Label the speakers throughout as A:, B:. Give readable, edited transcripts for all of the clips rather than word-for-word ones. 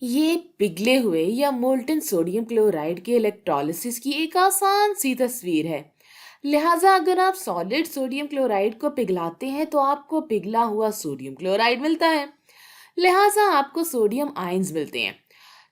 A: ये पिघले हुए या मोल्टन सोडियम क्लोराइड के इलेक्ट्रोलिसिस की एक आसान सी तस्वीर है। लिहाजा अगर आप सॉलिड सोडियम क्लोराइड को पिघलाते हैं तो आपको पिघला हुआ सोडियम क्लोराइड मिलता है। लिहाजा आपको सोडियम आयंस मिलते हैं,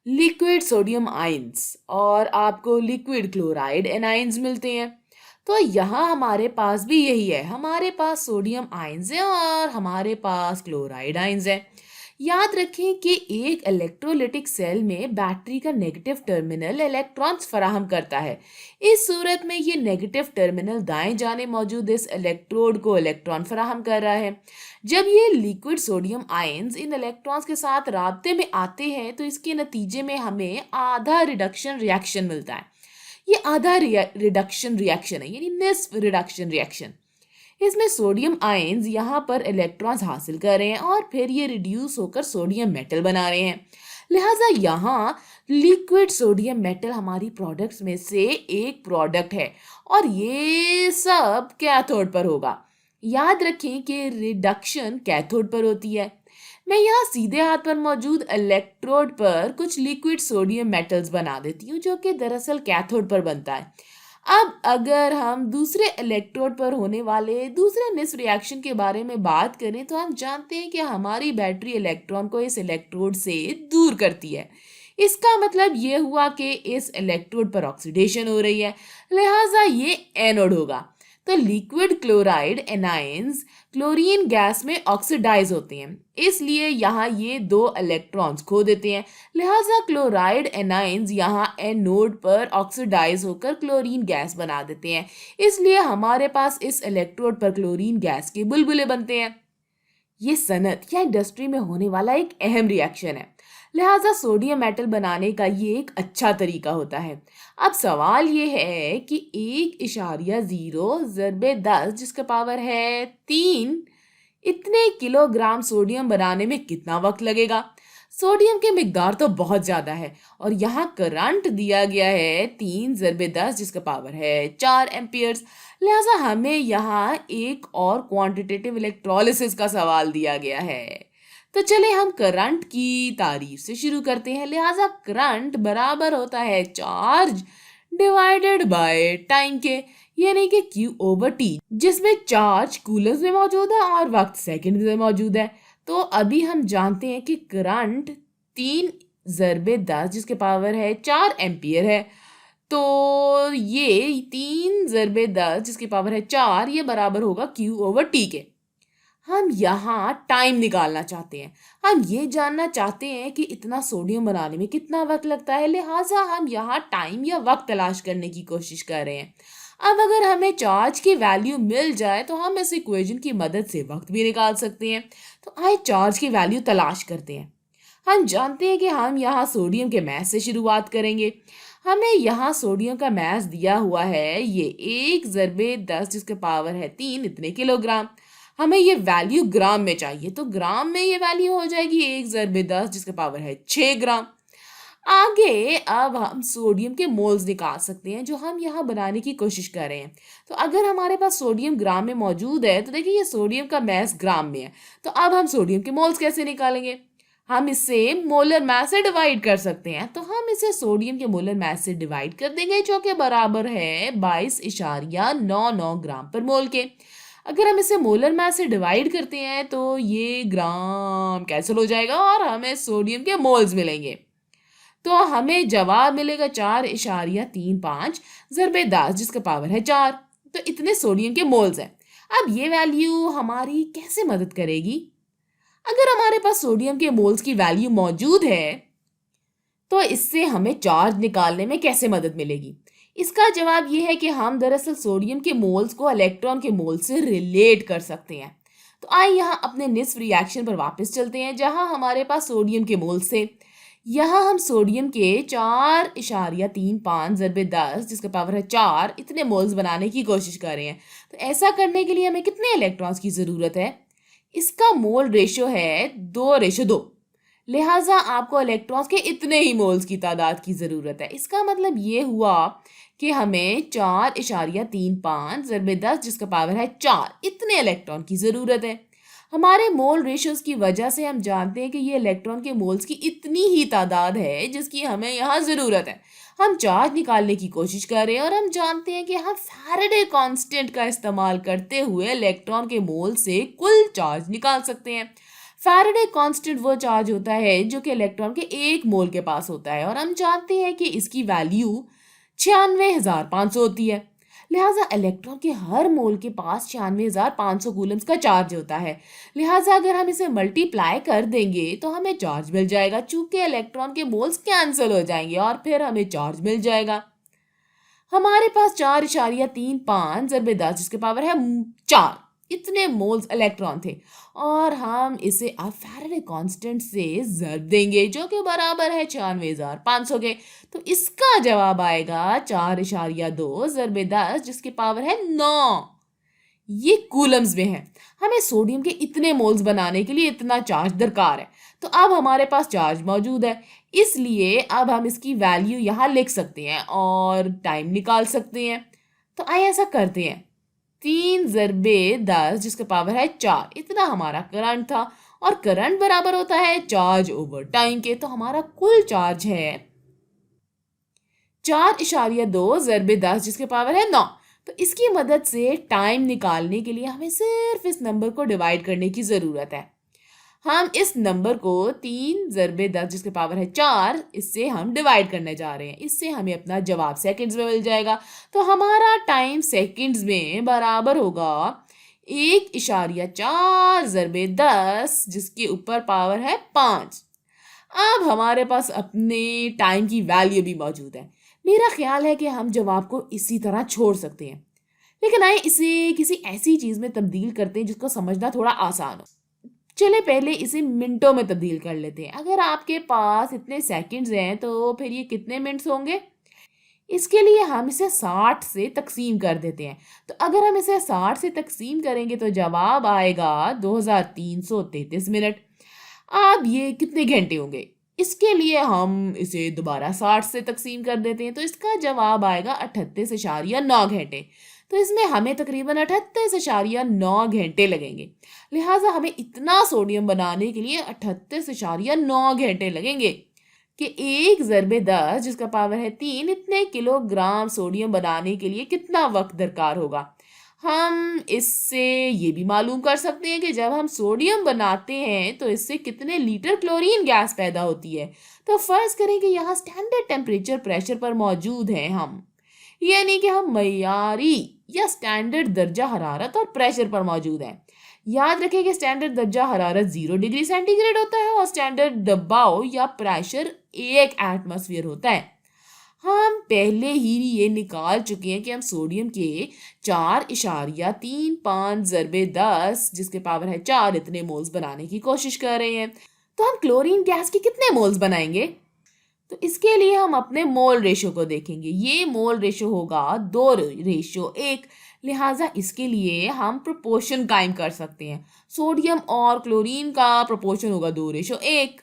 A: लिक्विड सोडियम आयंस, और आपको लिक्विड क्लोराइड एनायंस मिलते हैं। तो यहाँ हमारे पास भी यही है, हमारे पास सोडियम आयंस है और हमारे पास क्लोराइड आयंस है। याद रखें कि एक इलेक्ट्रोलिटिक सेल में बैटरी का नेगेटिव टर्मिनल इलेक्ट्रॉन्स फराहम करता है। इस सूरत में ये नेगेटिव टर्मिनल दाएं जाने मौजूद इस इलेक्ट्रोड को इलेक्ट्रॉन फराहम कर रहा है। जब ये liquid sodium ions in electrons के साथ राब्ते में आते हैं तो इसके नतीजे में हमें आधा रिडक्शन रिएक्शन मिलता है। ये आधा रिडक्शन रिएक्शन है, यानी निस्फ रिडक्शन रिएक्शन। इसमें सोडियम आयंस यहाँ पर इलेक्ट्रॉन्स हासिल कर रहे हैं और फिर ये रिड्यूस होकर सोडियम मेटल बना रहे हैं। लिहाजा यहाँ लिक्विड सोडियम मेटल हमारी प्रोडक्ट्स में से एक प्रोडक्ट है और ये सब कैथोड पर होगा। याद रखें कि रिडक्शन कैथोड पर होती है। मैं यहाँ सीधे हाथ पर मौजूद इलेक्ट्रोड पर कुछ लिक्विड सोडियम मेटल्स बना देती हूँ जो कि दरअसल कैथोड पर बनता है। अब अगर हम दूसरे इलेक्ट्रोड पर होने वाले दूसरे निस रिएक्शन के बारे में बात करें तो हम जानते हैं कि हमारी बैटरी इलेक्ट्रॉन को इस इलेक्ट्रोड से दूर करती है। इसका मतलब ये हुआ कि इस इलेक्ट्रोड पर ऑक्सीडेशन हो रही है, लिहाजा ये एनोड होगा। तो liquid chloride anions chlorine gas में ऑक्सीडाइज होते हैं, इसलिए यहाँ ये दो इलेक्ट्रॉन्स खो देते हैं। लिहाजा क्लोराइड एनायंस यहाँ एनोड पर ऑक्सीडाइज होकर क्लोरीन गैस बना देते हैं, इसलिए हमारे पास इस इलेक्ट्रोड पर क्लोरीन गैस के बुलबुले बनते हैं। ये सनत या इंडस्ट्री में होने वाला एक अहम रिएक्शन है, लिहाजा सोडियम मेटल बनाने का ये एक अच्छा तरीका होता है। अब सवाल ये है कि 1.0 ज़रबे 10 जिसका पावर है 3 इतने किलोग्राम सोडियम बनाने में कितना वक्त लगेगा। सोडियम की मिकदार तो बहुत ज़्यादा है और यहाँ करंट दिया गया है 3 ज़रबे 10 जिसका पावर है 4 एम्पियर्स। लिहाजा हमें यहाँ एक और क्वांटिटेटिव इलेक्ट्रोलिसिस का सवाल दिया गया है। तो चले हम करंट की तारीफ से शुरू करते हैं। लिहाजा करंट बराबर होता है चार्ज डिवाइडेड बाय टाइम के, यानी कि Q/T, जिसमें चार्ज कूलम्स में मौजूद है और वक्त सेकंड में मौजूद है। तो अभी हम जानते हैं कि करंट 3 ज़रबे 10 जिसके पावर है 4 एम्पियर है। तो ये 3 ज़रबे 10 जिसकी पावर है 4 ये बराबर होगा Q/T के। हम यहाँ टाइम निकालना चाहते हैं, हम ये जानना चाहते हैं कि इतना सोडियम बनाने में कितना वक्त लगता है, लिहाजा हम यहाँ टाइम या वक्त तलाश करने की कोशिश कर रहे हैं। अब अगर हमें चार्ज की वैल्यू मिल जाए तो हम इस इक्वेशन की मदद से वक्त भी निकाल सकते हैं। तो आइए चार्ज की वैल्यू तलाश करते हैं। हम जानते हैं कि हम यहाँ सोडियम के मैस से शुरुआत करेंगे। हमें यहाँ सोडियम का मैस दिया हुआ है ये 1 ज़रबे 10 जिसके पावर है 3 इतने किलोग्राम। हमें ये वैल्यू ग्राम में चाहिए, तो ग्राम में ये वैल्यू हो जाएगी 1 ज़रबे 10 जिसके पावर है 6 ग्राम। आगे अब हम सोडियम के मोल्स निकाल सकते हैं जो हम यहाँ बनाने की कोशिश कर रहे हैं। तो अगर हमारे पास सोडियम ग्राम में मौजूद है तो देखिए ये सोडियम का मैस ग्राम में है। तो अब हम सोडियम के मोल्स कैसे निकालेंगे? हम इसे मोलर मैस से डिवाइड कर सकते हैं। तो हम इसे सोडियम के मोलर मैस से डिवाइड कर देंगे जो कि बराबर है 22.99 ग्राम पर मोल के। अगर हम इसे मोलर मास से डिवाइड करते हैं तो ये ग्राम कैंसिल हो जाएगा और हमें सोडियम के मोल्स मिलेंगे। तो हमें जवाब मिलेगा 4.35 ज़रबे 10 जिसका पावर है 4। तो इतने सोडियम के मोल्स हैं। अब ये वैल्यू हमारी कैसे मदद करेगी? अगर हमारे पास सोडियम के मोल्स की वैल्यू मौजूद है तो इससे हमें चार्ज निकालने में कैसे मदद मिलेगी? इसका जवाब यह है कि हम दरअसल सोडियम के मोल्स को इलेक्ट्रॉन के मोल से रिलेट कर सकते हैं। तो आइए यहाँ अपने निस्फ रिएक्शन पर वापस चलते हैं जहाँ हमारे पास सोडियम के मोल्स थे। यहाँ हम सोडियम के 4.35 ज़रबे 10 जिसका पावर है 4 इतने मोल्स बनाने की कोशिश कर रहे हैं। तो ऐसा करने के लिए हमें कितने इलेक्ट्रॉन्स की ज़रूरत है? इसका मोल रेशो है 2:2। लिहाजा आपको इलेक्ट्रॉन्स के इतने ही मोल्स की तादाद की ज़रूरत है। इसका मतलब ये हुआ कि हमें 4.35 ज़रबे 10 जिसका पावर है 4 इतने इलेक्ट्रॉन की ज़रूरत है। हमारे मोल रेशियोज की वजह से हम जानते हैं कि ये इलेक्ट्रॉन के मोल्स की इतनी ही तादाद है जिसकी हमें यहाँ ज़रूरत है। हम चार्ज निकालने की कोशिश कर रहे हैं और हम जानते हैं कि हम फैराडे कांस्टेंट का इस्तेमाल करते हुए इलेक्ट्रॉन के मोल से कुल चार्ज निकाल सकते हैं। फैराडे कांस्टेंट वो चार्ज होता है जो कि इलेक्ट्रॉन के एक मोल के पास होता है और हम जानते हैं कि इसकी वैल्यू 96,500 होती है। लिहाजा इलेक्ट्रॉन के हर मोल के पास 96,500 कूलम्स का चार्ज होता है। लिहाजा अगर हम इसे मल्टीप्लाई कर देंगे तो हमें चार्ज मिल जाएगा, चूंकि इलेक्ट्रॉन के मोल्स कैंसिल हो जाएंगे और फिर हमें चार्ज मिल जाएगा। हमारे पास 4.35 ज़रबे 10 जिसके पावर है 4 इतने मोल्स इलेक्ट्रॉन थे और हम इसे अब फैराडे कांस्टेंट से ज़रब देंगे जो कि बराबर है 96,500 के। तो इसका जवाब आएगा 4.2 ज़रबे 10 जिसके पावर है 9। ये कूलम्स में है। हमें सोडियम के इतने मोल्स बनाने के लिए इतना चार्ज दरकार है। तो अब हमारे पास चार्ज मौजूद है, इसलिए अब हम इसकी वैल्यू यहाँ लिख सकते हैं और टाइम निकाल सकते हैं। तो आइए ऐसा करते हैं। 3 ज़रबे 10 जिसका पावर है 4 इतना हमारा करंट था और करंट बराबर होता है चार्ज ओवर टाइम के। तो हमारा कुल चार्ज है 4.2 ज़रबे 10 जिसके पावर है 9। तो इसकी मदद से टाइम निकालने के लिए हमें सिर्फ इस नंबर को डिवाइड करने की ज़रूरत है। हम इस नंबर को 3 ज़रबे 10 जिसके पावर है 4 इससे हम डिवाइड करने जा रहे हैं। इससे हमें अपना जवाब सेकंड्स में मिल जाएगा। तो हमारा टाइम सेकंड्स में बराबर होगा 1.4 ज़रबे 10 जिसके ऊपर पावर है 5। अब हमारे पास अपने टाइम की वैल्यू भी मौजूद है। मेरा ख्याल है कि हम जवाब को इसी तरह छोड़ सकते हैं, लेकिन आइए इसे किसी ऐसी चीज़ में तब्दील करते हैं जिसको समझना थोड़ा आसान हो। चले पहले इसे मिनटों में तब्दील कर लेते हैं। अगर आपके पास इतने सेकंड्स हैं तो फिर ये कितने मिनट्स होंगे? इसके लिए हम इसे 60 से तकसीम कर देते हैं। तो अगर हम इसे 60 से तकसीम करेंगे तो जवाब आएगा 2333 मिनट। अब ये कितने घंटे होंगे? इसके लिए हम इसे दोबारा 60 से तकसीम कर देते हैं तो इसका जवाब आएगा 38.9 घंटे। तो इसमें हमें तकरीबन 38.9 घंटे लगेंगे। लिहाजा हमें इतना सोडियम बनाने के लिए 38.9 घंटे लगेंगे कि 1 ज़रबे 10 जिसका पावर है 3 इतने किलोग्राम सोडियम बनाने के लिए कितना वक्त दरकार होगा। हम इससे ये भी मालूम कर सकते हैं कि जब हम सोडियम बनाते हैं तो इससे कितने लीटर क्लोरीन गैस पैदा होती है। तो फर्ज करें कि यहाँ स्टैंडर्ड टेम्परेचर प्रेशर पर मौजूद हैं हम, यानी कि हम मयारी या स्टैंडर्ड दर्जा हरारत और प्रेशर पर मौजूद हैं। याद रखें कि स्टैंडर्ड दर्जा हरारत 0 डिग्री सेंटीग्रेड होता है और स्टैंडर्ड दबाव या प्रेशर 1 एटमॉस्फेयर होता है। हम पहले ही ये निकाल चुके हैं कि हम सोडियम के 4.35 ज़रबे 10 जिसके पावर है 4 इतने मोल्स बनाने की कोशिश कर रहे हैं। तो हम क्लोरीन गैस के कितने मोल्स बनाएंगे? तो इसके लिए हम अपने मोल रेशो को देखेंगे। ये मोल रेशो होगा 2:1। लिहाजा इसके लिए हम प्रोपोर्शन कायम कर सकते हैं। सोडियम और क्लोरीन का प्रोपोर्शन होगा 2:1।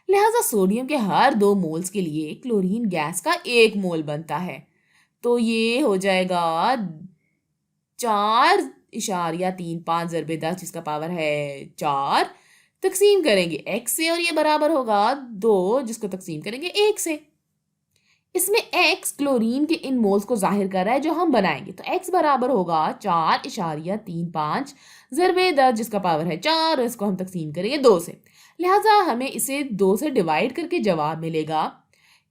A: लिहाजा सोडियम के हर 2 मोल्स के लिए क्लोरीन गैस का 1 मोल बनता है। तो ये हो जाएगा 4.35 ज़रबे 10 जिसका पावर है 4 तकसीम करेंगे x से और ये बराबर होगा 2 जिसको तकसीम करेंगे 1 से। इसमें x क्लोरीन के इन मोल्स को जाहिर कर रहा है जो हम बनाएंगे। तो x बराबर होगा 4.35 ज़रबे 10 जिसका पावर है 4 और इसको हम तकसीम करेंगे 2 से। लिहाजा हमें इसे 2 से डिवाइड करके जवाब मिलेगा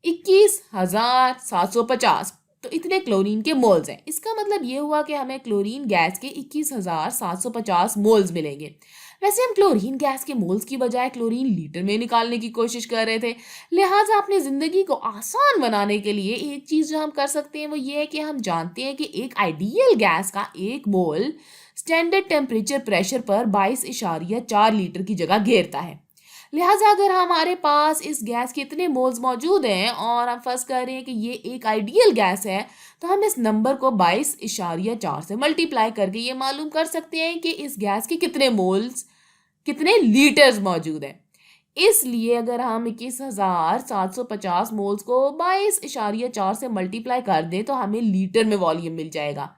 A: 21,750। तो इतने क्लोरीन के मोल्स हैं। इसका मतलब ये हुआ कि हमें क्लोरीन गैस के 21,750 मोल्स मिलेंगे। वैसे हम क्लोरीन गैस के मोल्स की बजाय क्लोरीन लीटर में निकालने की कोशिश कर रहे थे। लिहाजा अपनी ज़िंदगी को आसान बनाने के लिए एक चीज़ जो हम कर सकते हैं वो ये है कि हम जानते हैं कि एक आइडियल गैस का 1 मोल स्टैंडर्ड टेम्परेचर प्रेशर पर 22.4 लीटर की जगह घेरता है। लिहाजा अगर हमारे पास इस गैस के इतने मोल्स मौजूद हैं और हम फर्ज कर रहे हैं कि ये एक आइडियल गैस है, तो हम इस नंबर को 22.4 से मल्टीप्लाई करके ये मालूम कर सकते हैं कि इस गैस के कितने मोल्स कितने लीटर्स मौजूद हैं। इसलिए अगर हम 21,750 मोल्स को 22.4 से मल्टीप्लाई कर दें तो हमें लीटर में वॉल्यूम मिल जाएगा।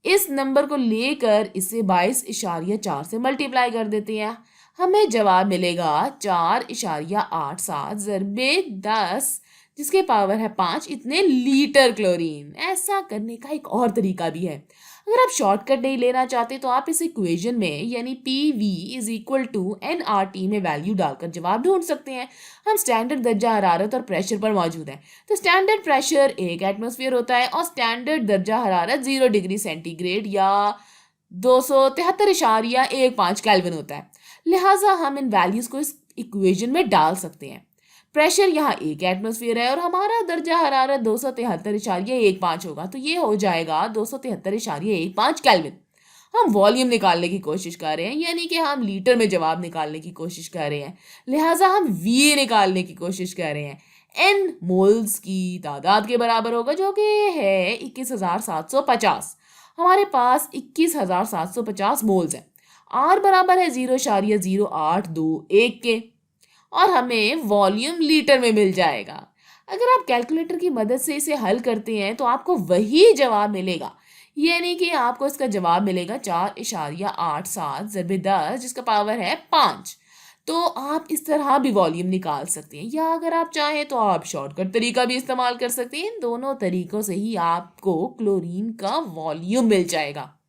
A: इस नंबर को लेकर इसे 22.4 से मल्टीप्लाई कर देते हैं। हमें जवाब मिलेगा 4.87 ज़रबे 10 जिसके पावर है 5 इतने लीटर क्लोरीन। ऐसा करने का एक और तरीका भी है। अगर आप शॉर्टकट नहीं लेना चाहते तो आप इस इक्वेशन में यानी PV is equal to nRT में वैल्यू डालकर जवाब ढूंढ सकते हैं। हम स्टैंडर्ड दर्जा हरारत और प्रेशर पर मौजूद हैं। तो स्टैंडर्ड प्रेशर 1 एटमॉस्फेयर होता है और स्टैंडर्ड दर्जा हरारत 0 डिग्री सेंटीग्रेड या 273.15 केल्विन होता है। लिहाजा हम इन वैल्यूज को इस इक्वेशन में डाल सकते हैं। प्रेशर यहाँ 1 एटमॉस्फेयर है और हमारा दर्जा हरारत 273.15 होगा, तो ये हो जाएगा 273.15 केल्विन। हम वॉल्यूम निकालने की कोशिश कर रहे हैं, यानी कि हम लीटर में जवाब निकालने की कोशिश कर रहे हैं। लिहाजा हम V निकालने की कोशिश कर रहे हैं। N मोल्स की तादाद के बराबर होगा, जो कि है 21,750। हमारे पास 21,750 मोल्स हैं। R बराबर है 0.0821 के और हमें वॉल्यूम लीटर में मिल जाएगा। अगर आप कैलकुलेटर की मदद से इसे हल करते हैं तो आपको वही जवाब मिलेगा, यानी कि आपको इसका जवाब मिलेगा 4.87 ज़रबे 10 जिसका पावर है 5। तो आप इस तरह भी वॉल्यूम निकाल सकते हैं, या अगर आप चाहें तो आप शॉर्टकट तरीका भी इस्तेमाल कर सकते हैं। इन दोनों तरीकों से ही आपको क्लोरीन का वॉल्यूम मिल जाएगा।